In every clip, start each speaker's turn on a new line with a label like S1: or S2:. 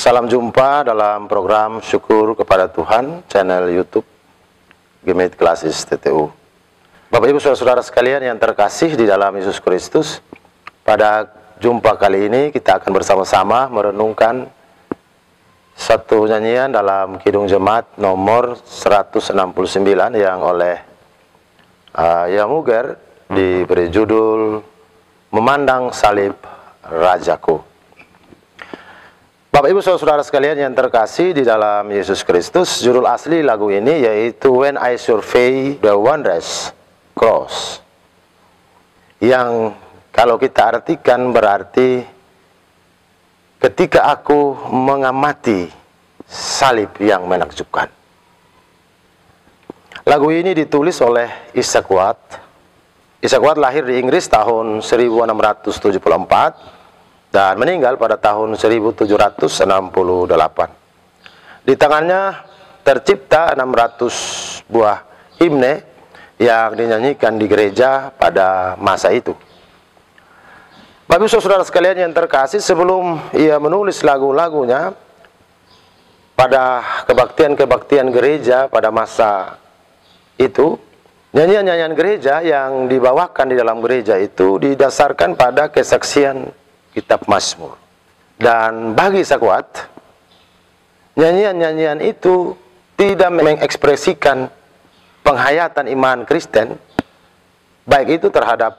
S1: Salam jumpa dalam program Syukur Kepada Tuhan, channel YouTube Gemit Klasis TTU. Bapak Ibu Saudara-saudara sekalian yang terkasih di dalam Yesus Kristus, pada jumpa kali ini kita akan bersama-sama merenungkan satu nyanyian dalam Kidung Jemaat nomor 169 yang oleh Yamuger diberi judul Memandang Salib Rajaku. Bapak Ibu Saudara sekalian yang terkasih di dalam Yesus Kristus, judul asli lagu ini yaitu When I Survey the Wondrous Cross, yang kalau kita artikan berarti ketika aku mengamati salib yang menakjubkan. Lagu ini ditulis oleh Isaac Watts. Isaac Watts lahir di Inggris tahun 1674 dan meninggal pada tahun 1768. Di tangannya tercipta 600 buah himne yang dinyanyikan di gereja pada masa itu. Bapak Ibu Saudara sekalian yang terkasih, sebelum ia menulis lagu-lagunya pada kebaktian-kebaktian gereja pada masa itu, nyanyian-nyanyian gereja yang dibawakan di dalam gereja itu didasarkan pada kesaksian Kitab Mazmur. Dan bagi Isaac Watts, nyanyian-nyanyian itu tidak mengekspresikan penghayatan iman Kristen, baik itu terhadap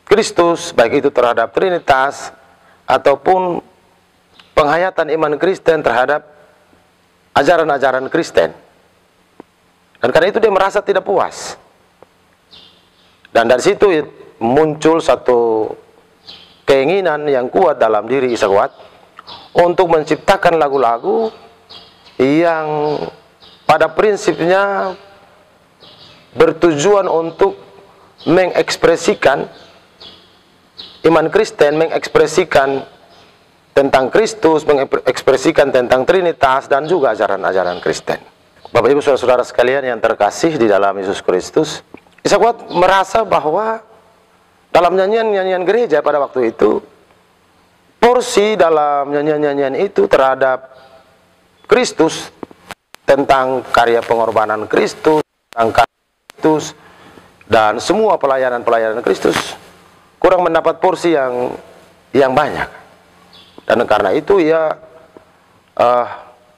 S1: Kristus, baik itu terhadap Trinitas, ataupun penghayatan iman Kristen terhadap ajaran-ajaran Kristen. Dan karena itu dia merasa tidak puas. Dan dari situ muncul satu keinginan yang kuat dalam diri Isaac Watts untuk menciptakan lagu-lagu yang pada prinsipnya bertujuan untuk mengekspresikan iman Kristen, mengekspresikan tentang Kristus, mengekspresikan tentang Trinitas dan juga ajaran-ajaran Kristen. Bapak Ibu Saudara-saudara sekalian yang terkasih di dalam Yesus Kristus, Isaac Watts merasa bahwa dalam nyanyian-nyanyian gereja pada waktu itu, porsi dalam nyanyian-nyanyian itu terhadap Kristus, tentang karya pengorbanan Kristus, tentang Kristus, dan semua pelayanan-pelayanan Kristus, kurang mendapat porsi yang banyak. Dan karena itu ia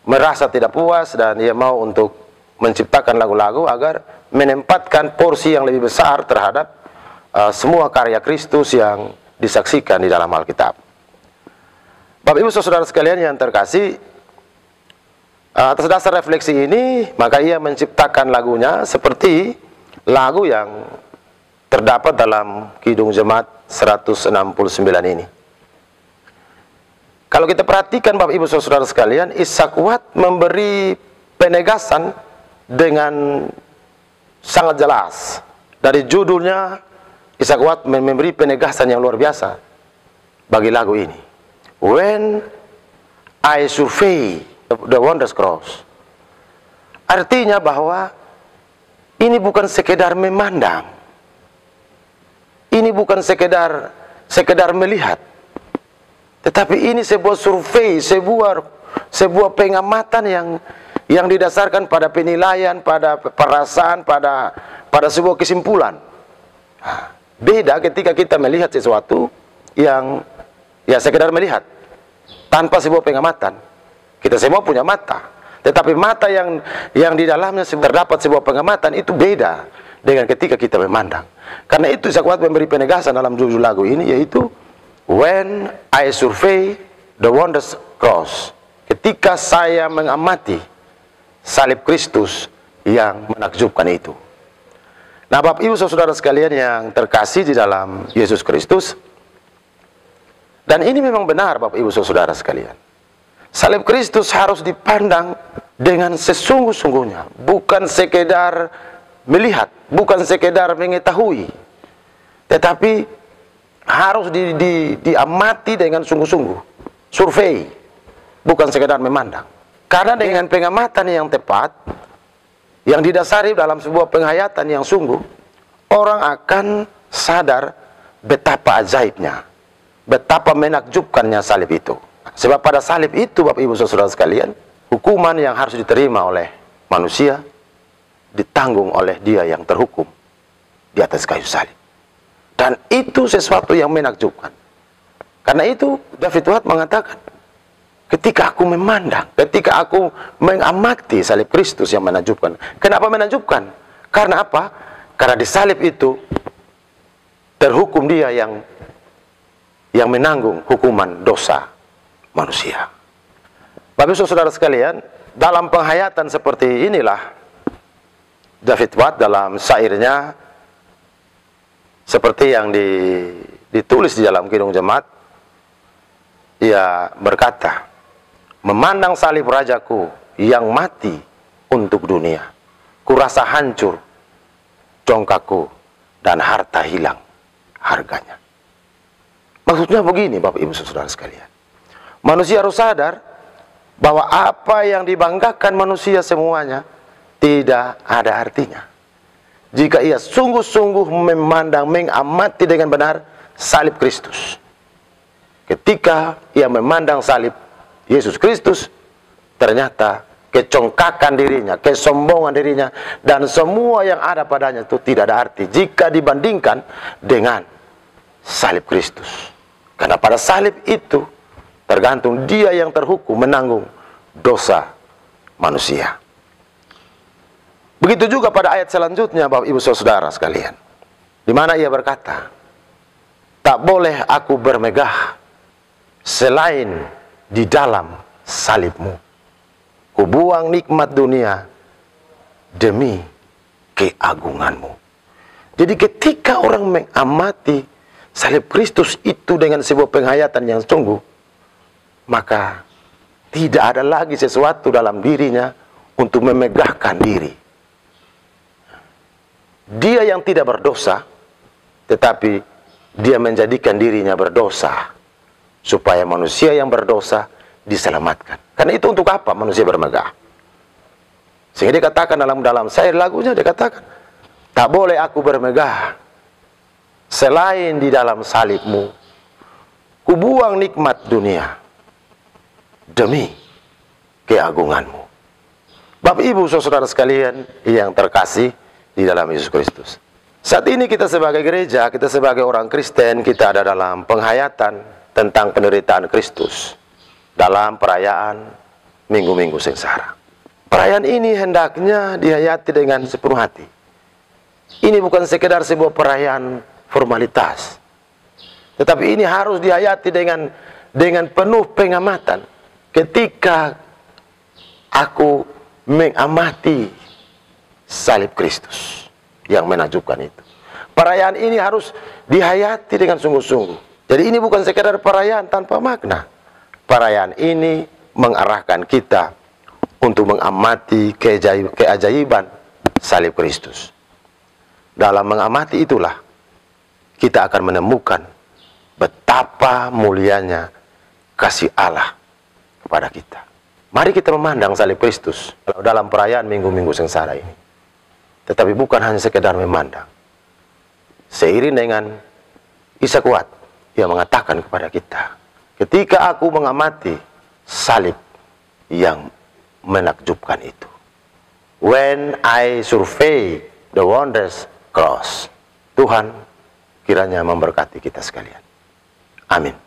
S1: merasa tidak puas dan ia mau untuk menciptakan lagu-lagu agar menempatkan porsi yang lebih besar terhadap semua karya Kristus yang disaksikan di dalam Alkitab. Bapak Ibu Saudara sekalian yang terkasih, atas dasar refleksi ini maka ia menciptakan lagunya seperti lagu yang terdapat dalam Kidung Jemaat 169 ini. Kalau kita perhatikan Bapak Ibu Saudara sekalian, Isaac Watts memberi penegasan dengan sangat jelas. Dari judulnya, Isaac Watts memberi penegasan yang luar biasa bagi lagu ini. When I Survey the Wondrous Cross. Artinya bahwa ini bukan sekedar memandang. Ini bukan sekedar melihat. Tetapi ini sebuah survei, sebuah pengamatan yang didasarkan pada penilaian, pada perasaan, pada sebuah kesimpulan. Beda ketika kita melihat sesuatu yang ya sekedar melihat tanpa sebuah pengamatan. Kita semua punya mata, tetapi mata yang di dalamnya terdapat sebuah pengamatan itu beda dengan ketika kita memandang. Karena itu Isaac Watts memberi penegasan dalam judul lagu ini, yaitu When I Survey the Wondrous Cross. Ketika saya mengamati salib Kristus yang menakjubkan itu. Nah, Bapak Ibu Saudara sekalian yang terkasih di dalam Yesus Kristus, dan ini memang benar Bapak Ibu Saudara sekalian, salib Kristus harus dipandang dengan sesungguh-sungguhnya, bukan sekedar melihat, bukan sekedar mengetahui, tetapi harus diamati dengan sungguh-sungguh, survei, bukan sekedar memandang. Karena dengan pengamatan yang tepat, yang didasari dalam sebuah penghayatan yang sungguh, orang akan sadar betapa ajaibnya, betapa menakjubkannya salib itu. Sebab pada salib itu, Bapak Ibu Saudara sekalian, hukuman yang harus diterima oleh manusia ditanggung oleh dia yang terhukum di atas kayu salib. Dan itu sesuatu yang menakjubkan. Karena itu David Watt mengatakan, ketika aku memandang, ketika aku mengamati salib Kristus yang menakjubkan. Kenapa menakjubkan? Karena apa? Karena di salib itu terhukum dia yang menanggung hukuman dosa manusia. Bapak Ibu Saudara sekalian, dalam penghayatan seperti inilah David Watt dalam syairnya seperti yang ditulis di dalam Kidung Jemaat, ia berkata, memandang salib rajaku yang mati untuk dunia, kurasa hancur congkakku dan harta hilang harganya. Maksudnya begini, Bapak Ibu Saudara sekalian, manusia harus sadar bahwa apa yang dibanggakan manusia semuanya tidak ada artinya jika ia sungguh-sungguh memandang, mengamati dengan benar salib Kristus. Ketika ia memandang salib Yesus Kristus, ternyata kecongkakan dirinya, kesombongan dirinya, dan semua yang ada padanya itu tidak ada arti jika dibandingkan dengan salib Kristus. Karena pada salib itu tergantung dia yang terhukum menanggung dosa manusia. Begitu juga pada ayat selanjutnya, Bapak Ibu Saudara sekalian, di mana ia berkata, tak boleh aku bermegah selain di dalam salibmu. Kubuang nikmat dunia demi keagunganmu. Jadi ketika orang mengamati salib Kristus itu dengan sebuah penghayatan yang sungguh, maka tidak ada lagi sesuatu dalam dirinya untuk memegahkan diri. Dia yang tidak berdosa, tetapi dia menjadikan dirinya berdosa, supaya manusia yang berdosa diselamatkan. Karena itu untuk apa manusia bermegah? Sehingga dikatakan dalam syair lagunya, dikatakan, tak boleh aku bermegah selain di dalam salibmu. Kubuang nikmat dunia demi keagunganmu. Bapak Ibu Saudara sekalian yang terkasih di dalam Yesus Kristus, saat ini kita sebagai gereja, kita sebagai orang Kristen, kita ada dalam penghayatan tentang penderitaan Kristus dalam perayaan Minggu-Minggu Sengsara. Perayaan ini hendaknya dihayati dengan sepenuh hati. Ini bukan sekedar sebuah perayaan formalitas, tetapi ini harus dihayati dengan penuh pengamatan. Ketika aku mengamati salib Kristus yang menakjubkan itu, perayaan ini harus dihayati dengan sungguh-sungguh. Jadi ini bukan sekedar perayaan tanpa makna. Perayaan ini mengarahkan kita untuk mengamati keajaiban salib Kristus. Dalam mengamati itulah kita akan menemukan betapa mulianya kasih Allah kepada kita. Mari kita memandang salib Kristus dalam perayaan Minggu-Minggu Sengsara ini. Tetapi bukan hanya sekedar memandang. Seiring dengan Ishak Watt yang mengatakan kepada kita, ketika aku mengamati salib yang menakjubkan itu, when I survey the wondrous cross, Tuhan kiranya memberkati kita sekalian. Amin.